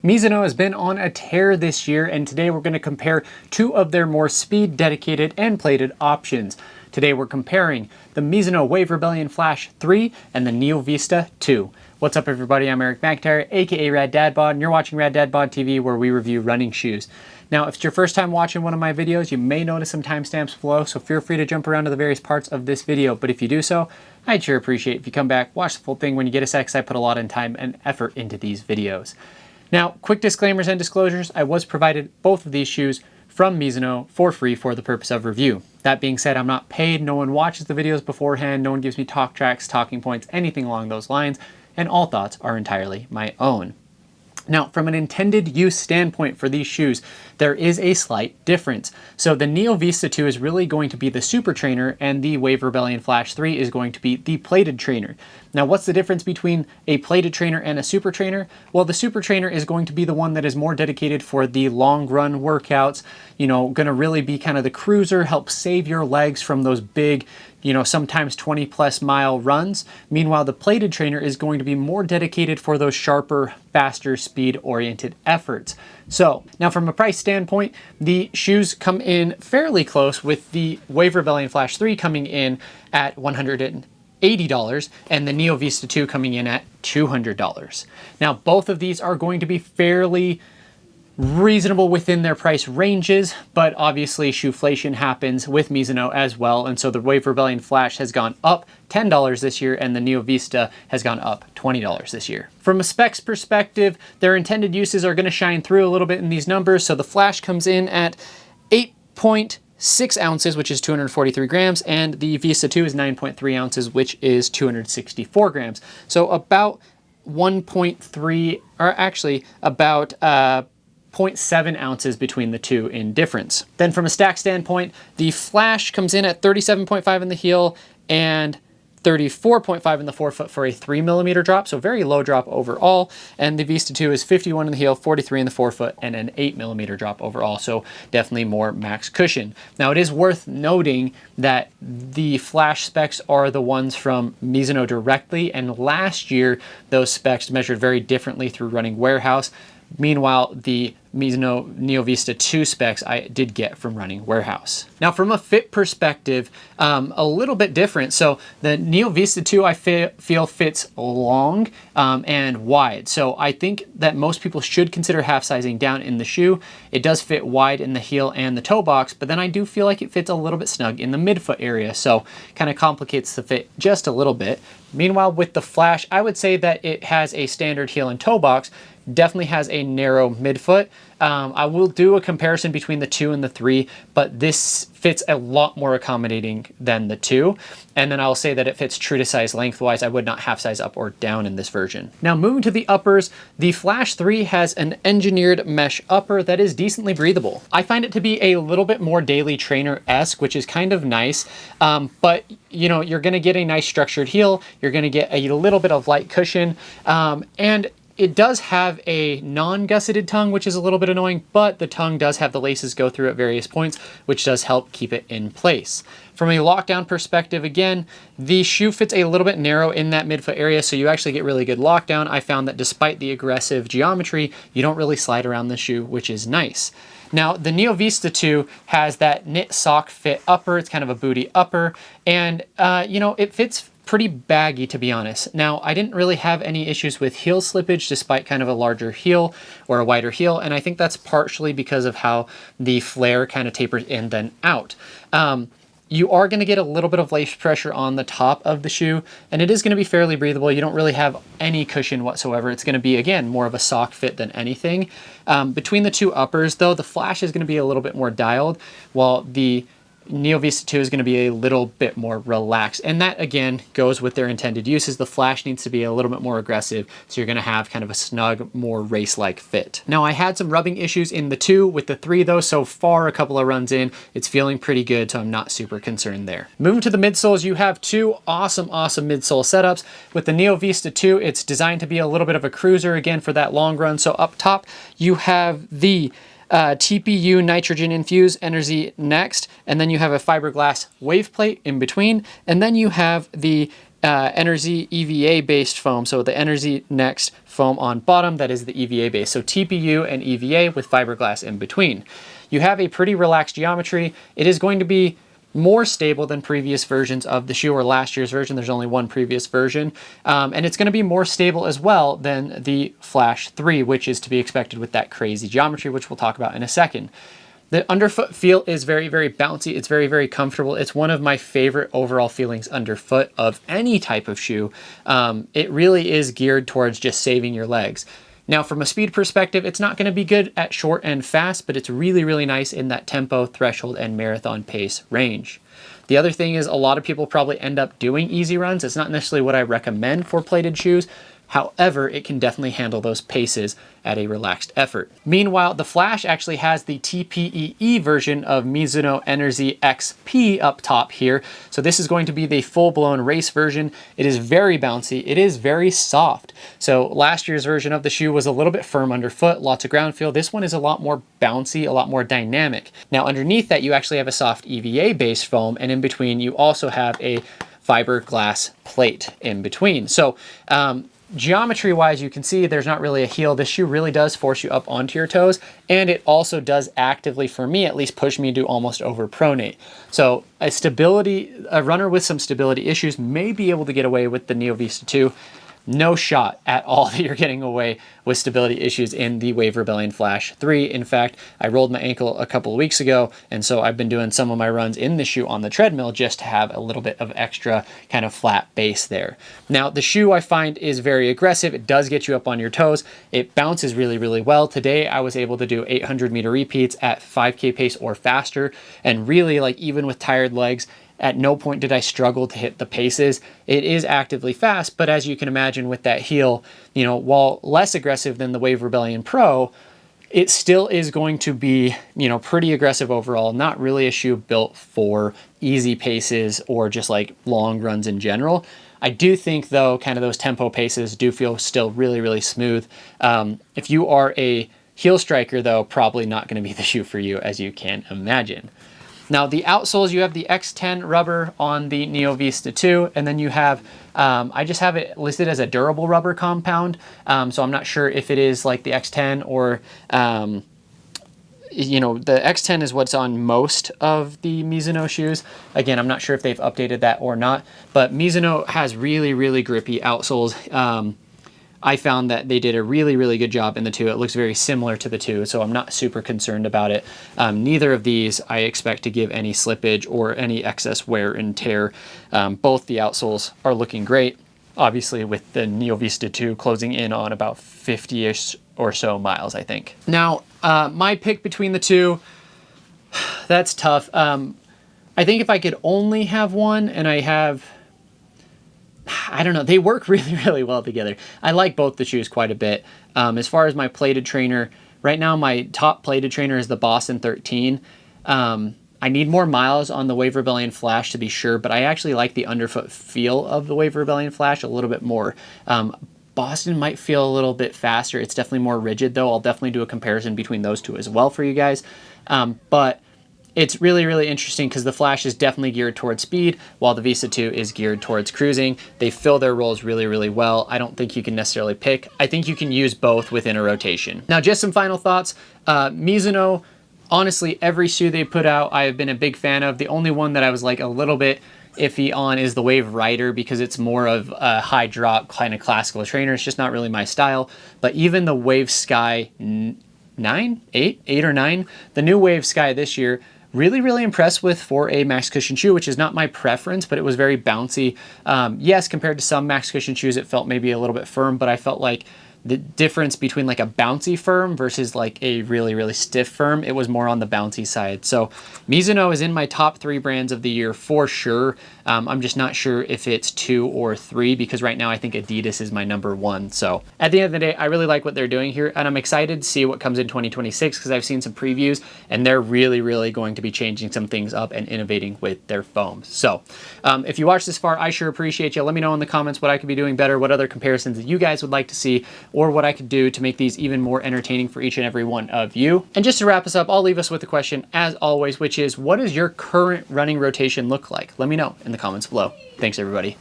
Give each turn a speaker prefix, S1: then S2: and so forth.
S1: Mizuno has been on a tear this year, and today we're going to compare two of their more speed dedicated and plated options. Today we're comparing the Mizuno Wave Rebellion Flash 3 and the Neo Vista 2. What's up everybody, I'm Eric McIntyre, aka Rad Dad Bod, and you're watching Rad Dad Bod TV, where we review running shoes. Now, if it's your first time watching one of my videos, you may notice some timestamps below, so feel free to jump around to the various parts of this video. But if you do so, I'd sure appreciate if you come back, watch the full thing when you get a sec, 'cause I put a lot of time and effort into these videos. Now, quick disclaimers and disclosures, I was provided both of these shoes from Mizuno for free for the purpose of review. That being said, I'm not paid, no one watches the videos beforehand, no one gives me talk tracks, talking points, anything along those lines, and all thoughts are entirely my own. Now, from an intended use standpoint for these shoes, there is a slight difference. So the Neo Vista 2 is really going to be the Supertrainer, and the Wave Rebellion Flash 3 is going to be the plated trainer. Now, what's the difference between a plated trainer and a Supertrainer? Well, the Supertrainer is going to be the one that is more dedicated for the long run workouts, going to really be kind of the cruiser, help save your legs from those big, sometimes 20+ mile runs. Meanwhile, the plated trainer is going to be more dedicated for those sharper, faster, speed-oriented efforts. So now from a price standpoint, the shoes come in fairly close, with the Wave Rebellion Flash 3 coming in at $180 and the Neo Vista 2 coming in at $200. Now, both of these are going to be fairly reasonable within their price ranges, but obviously shoeflation happens with Mizuno as well, and so the Wave Rebellion Flash has gone up $10 this year and the Neo Vista has gone up $20 this year. From a specs perspective, their intended uses are going to shine through a little bit in these numbers. So the Flash comes in at 8.6 ounces, which is 243 grams, and the Vista 2 is 9.3 ounces, which is 264 grams. So about 1.3, or actually about 0.7 ounces between the two in difference. Then from a stack standpoint, the Flash comes in at 37.5 in the heel and 34.5 in the forefoot for a 3mm drop, so very low drop overall. And the Vista 2 is 51 in the heel, 43 in the forefoot, and an 8mm drop overall, so definitely more max cushion. Now, it is worth noting that the Flash specs are the ones from Mizuno directly, and last year those specs measured very differently through Running Warehouse. Meanwhile, the Mizuno Neo Vista 2 specs I did get from Running Warehouse. Now, from a fit perspective, a little bit different. So the Neo Vista 2 I feel fits long and wide. So I think that most people should consider half sizing down in the shoe. It does fit wide in the heel and the toe box, but then I do feel like it fits a little bit snug in the midfoot area. So kind of complicates the fit just a little bit. Meanwhile, with the Flash, I would say that it has a standard heel and toe box, definitely has a narrow midfoot. I will do a comparison between the 2 and the 3, but this fits a lot more accommodating than the 2. And then I'll say that it fits true to size lengthwise. I would not half size up or down in this version. Now, moving to the uppers, the Flash 3 has an engineered mesh upper that is decently breathable. I find it to be a little bit more daily trainer-esque, which is kind of nice. But you're gonna get a nice structured heel. You're gonna get a little bit of light cushion, and it does have a non-gusseted tongue, which is a little bit annoying, but the tongue does have the laces go through at various points, which does help keep it in place. From a lockdown perspective, again, the shoe fits a little bit narrow in that midfoot area, so you actually get really good lockdown. I found that despite the aggressive geometry, you don't really slide around the shoe, which is nice. Now, the Neo Vista 2 has that knit sock fit upper. It's kind of a booty upper, and it fits pretty baggy, to be honest. Now, I didn't really have any issues with heel slippage despite kind of a larger heel or a wider heel, and I think that's partially because of how the flare kind of tapers in then out. You are going to get a little bit of lace pressure on the top of the shoe, and it is going to be fairly breathable. You don't really have any cushion whatsoever. It's going to be, again, more of a sock fit than anything. Between the two uppers, though, the Flash is going to be a little bit more dialed, while the Neo Vista 2 is going to be a little bit more relaxed, and that again goes with their intended uses. The Flash needs to be a little bit more aggressive, so you're going to have kind of a snug, more race-like fit. Now, I had some rubbing issues in the 2. With the 3 though, so far a couple of runs in, it's feeling pretty good, so I'm not super concerned there. Moving to the midsoles, you have two awesome midsole setups. With the Neo Vista 2, it's designed to be a little bit of a cruiser again for that long run. So up top, you have the TPU nitrogen infused Energy Next, and then you have a fiberglass wave plate in between, and then you have the Energy EVA based foam. So the Energy Next foam on bottom, that is the EVA base. So TPU and EVA with fiberglass in between. You have a pretty relaxed geometry. It is going to be more stable than previous versions of the shoe, or last year's version. There's only one previous version. And it's going to be more stable as well than the Flash 3, which is to be expected with that crazy geometry, which we'll talk about in a second. The underfoot feel is very, very bouncy. It's very, very comfortable. It's one of my favorite overall feelings underfoot of any type of shoe. It really is geared towards just saving your legs. Now, from a speed perspective, it's not going to be good at short and fast, but it's really, really nice in that tempo, threshold, and marathon pace range. The other thing is a lot of people probably end up doing easy runs. It's not necessarily what I recommend for plated shoes. However, it can definitely handle those paces at a relaxed effort. Meanwhile, the Flash actually has the TPEE version of Mizuno Energy XP up top here. So this is going to be the full-blown race version. It is very bouncy. It is very soft. So last year's version of the shoe was a little bit firm underfoot, lots of ground feel. This one is a lot more bouncy, a lot more dynamic. Now underneath that, you actually have a soft EVA-based foam, and in between, you also have a fiberglass plate in between. So, geometry wise, you can see there's not really a heel. This shoe really does force you up onto your toes, and it also does actively, for me at least, push me to almost over pronate. So a runner with some stability issues may be able to get away with the Neo Vista 2. No shot at all that you're getting away with stability issues in the Wave Rebellion Flash 3. In fact, I rolled my ankle a couple of weeks ago, and so I've been doing some of my runs in the shoe on the treadmill just to have a little bit of extra kind of flat base there. Now, the shoe I find is very aggressive. It does get you up on your toes. It bounces really, really well. Today, I was able to do 800-meter repeats at 5K pace or faster, and really, like, even with tired legs, at no point did I struggle to hit the paces. It is actively fast, but as you can imagine with that heel, you know, while less aggressive than the Wave Rebellion Pro, it still is going to be, you know, pretty aggressive overall. Not really a shoe built for easy paces or just like long runs in general. I do think though, kind of those tempo paces do feel still really, really smooth. If you are a heel striker though, probably not going to be the shoe for you, as you can imagine. Now the outsoles, you have the X10 rubber on the Neo Vista 2, and then you have, I just have it listed as a durable rubber compound, so I'm not sure if it is like the X10 or, you know, the X10 is what's on most of the Mizuno shoes. Again, I'm not sure if they've updated that or not, but Mizuno has really, really grippy outsoles. I found that they did a really, really good job in the 2. It looks very similar to the 2, so I'm not super concerned about it. Neither of these I expect to give any slippage or any excess wear and tear. Both the outsoles are looking great, obviously with the Neo Vista 2 closing in on about 50-ish or so miles, I think. Now, my pick between the 2, that's tough. I think if I could only have one, and I don't know, they work really, really well together. I like both the shoes quite a bit. As far as my plated trainer, right now my top plated trainer is the Boston 13. I need more miles on the Wave Rebellion Flash to be sure, but I actually like the underfoot feel of the Wave Rebellion Flash a little bit more. Boston might feel a little bit faster. It's definitely more rigid though. I'll definitely do a comparison between those two as well for you guys. But it's really, really interesting because the Flash is definitely geared towards speed, while the Vista 2 is geared towards cruising. They fill their roles really, really well. I don't think you can necessarily pick. I think you can use both within a rotation. Now, just some final thoughts. Mizuno, honestly, every shoe they put out, I have been a big fan of. The only one that I was like a little bit iffy on is the Waverider because it's more of a high drop kind of classical trainer. It's just not really my style. But even the wavesky 8 or 9, the new wavesky this year, really, really impressed with for a max cushion shoe, which is not my preference, but it was very bouncy. Yes, compared to some max cushion shoes, it felt maybe a little bit firm, but I felt like the difference between like a bouncy firm versus like a really, really stiff firm, it was more on the bouncy side. So Mizuno is in my top 3 brands of the year for sure. I'm just not sure if it's 2 or 3 because right now I think Adidas is my number 1. So at the end of the day, I really like what they're doing here, and I'm excited to see what comes in 2026 because I've seen some previews and they're really, really going to be changing some things up and innovating with their foams. So if you watched this far, I sure appreciate you. Let me know in the comments what I could be doing better, what other comparisons that you guys would like to see, or what I could do to make these even more entertaining for each and every one of you. And just to wrap us up, I'll leave us with a question as always, which is, what does your current running rotation look like? Let me know in the comments below. Thanks everybody.